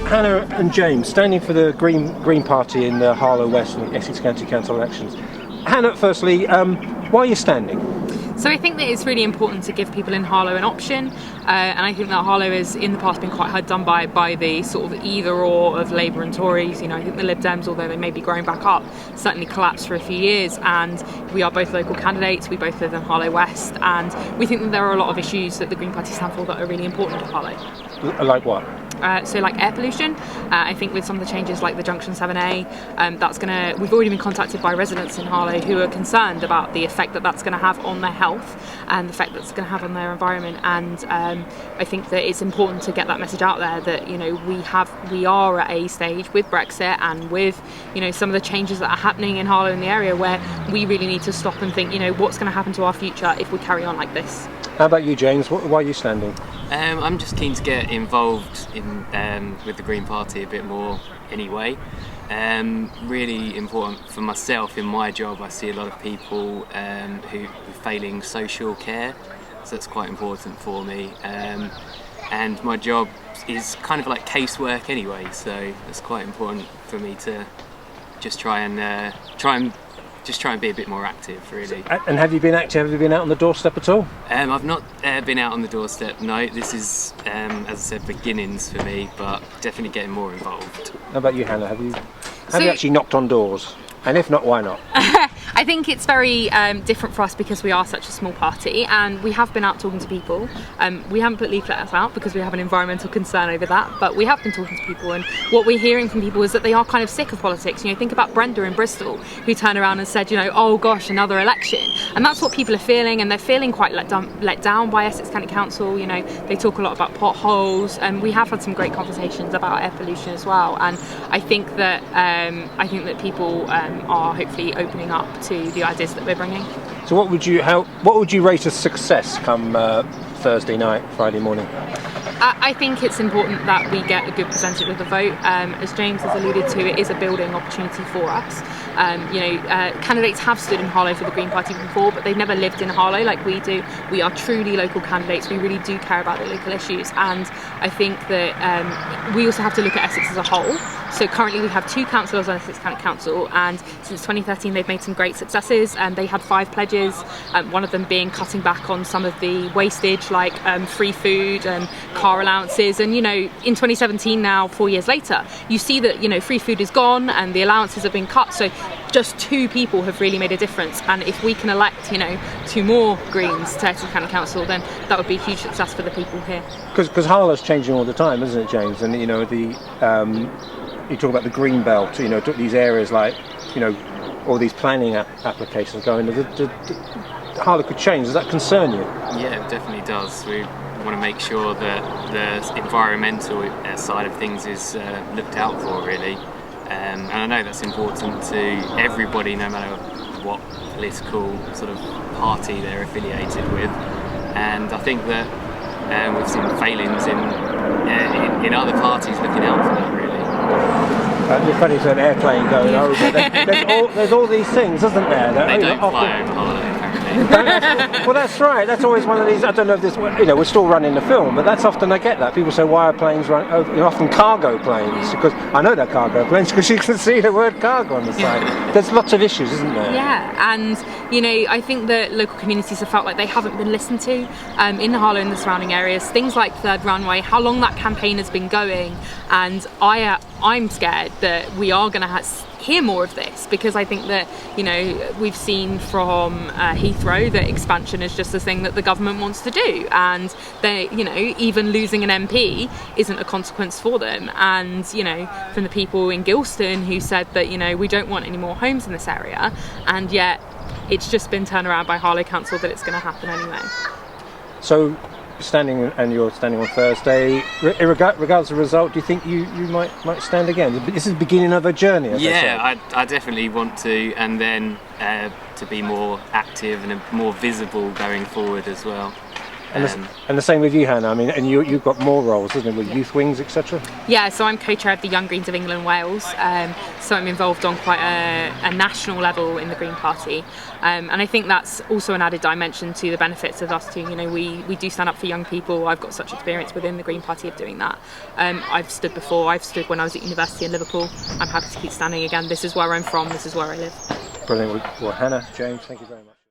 Hannah and James, standing for the Green Party in the Harlow West and Essex County Council elections. Hannah, firstly, why are you standing? So I think that it's really important to give people in Harlow an option, and I think that Harlow has in the past been quite hard done by the sort of either or of Labour and Tories. You know, I think the Lib Dems, although they may be growing back up, certainly collapsed for a few years, and we are both local candidates, we both live in Harlow West, and we think that there are a lot of issues that the Green Party stand for that are really important to Harlow. Like what? So like air pollution, I think with some of the changes like the Junction 7A, we've already been contacted by residents in Harlow who are concerned about the effect that that's going to have on their health and the effect that's going to have on their environment. And I think that it's important to get that message out there that, you know, we are at a stage with Brexit and with, you know, some of the changes that are happening in Harlow in the area where we really need to stop and think, you know, what's going to happen to our future if we carry on like this. How about you, James? Why are you standing? I'm just keen to get involved in with the Green Party a bit more anyway. Really important for myself in my job. I see a lot of people who are failing social care, so that's quite important for me. And my job is kind of like casework anyway, so it's quite important for me to just try and be a bit more active, really. And have you been active? Have you been out on the doorstep at all? I've not been out on the doorstep, no. This is, as I said, beginnings for me, but definitely getting more involved. How about you, Hannah? Have you actually knocked on doors? And if not, why not? I think it's very different for us because we are such a small party, and we have been out talking to people. We haven't put leaflets out because we have an environmental concern over that, but we have been talking to people, and what we're hearing from people is that they are kind of sick of politics. You know, think about Brenda in Bristol, who turned around and said, you know, oh gosh, another election. And that's what people are feeling, and they're feeling quite let down by Essex County Council. You know, they talk a lot about potholes, and we have had some great conversations about air pollution as well. And I think that people are hopefully opening up to the ideas that we're bringing. So what would you rate as success come Thursday night, Friday morning? I think it's important that we get a good percentage of the vote. As James has alluded to, it is a building opportunity for us. Candidates have stood in Harlow for the Green Party before, but they've never lived in Harlow like we do. We are truly local candidates. We really do care about the local issues, and I think that we also have to look at Essex as a whole. So currently we have 2 councillors on Essex County Council, and since 2013 they've made some great successes, and they had 5 pledges, one of them being cutting back on some of the wastage like free food and car allowances. And, you know, in 2017 now, 4 years later, you see that, you know, free food is gone and the allowances have been cut. So just 2 people have really made a difference, and if we can elect, you know, 2 more Greens to Essex County Council, then that would be a huge success for the people here. Because Harlow's changing all the time, isn't it, James? And, you know, you talk about the green belt, you know, these areas like, you know, all these planning applications going. Harlow could change. Does that concern you? Yeah, it definitely does. We want to make sure that the environmental side of things is looked out for, really. And I know that's important to everybody, no matter what political sort of party they're affiliated with. And I think that we've seen failings in other parties looking out for that, really. It's funny, there's an airplane going over. There's all these things, isn't there? They don't fly over Harlow, apparently. Well, that's right. That's always one of these. I don't know if this. You know, we're still running the film, but that's often I get that. People say, "Why are planes running?" Oh, they're often cargo planes, because I know they're cargo planes because you can see the word cargo on the side. There's lots of issues, isn't there? Yeah, and you know, I think that local communities have felt like they haven't been listened to in Harlow and the surrounding areas. Things like Third Runway, how long that campaign has been going, and I'm scared that we are going to hear more of this, because I think that, you know, we've seen from Heathrow that expansion is just the thing that the government wants to do, and they, you know, even losing an MP isn't a consequence for them. And, you know, from the people in Gilston who said that, you know, we don't want any more homes in this area, and yet it's just been turned around by Harlow Council that it's going to happen anyway. So you're standing on Thursday. Regardless of the result, do you think you might stand again? This is the beginning of a journey, as yeah, I definitely want to, and then to be more active and more visible going forward as well. And the same with you, Hannah. I mean, and you've got more roles, isn't it, with youth wings, etc. Yeah, so I'm co-chair of the Young Greens of England and Wales, so I'm involved on quite a national level in the Green Party, and I think that's also an added dimension to the benefits of us too. You know, we do stand up for young people. I've got such experience within the Green Party of doing that. I've stood before. I've stood when I was at university in Liverpool. I'm happy to keep standing again. This is where I'm from. This is where I live. Brilliant. Well, Hannah, James, thank you very much.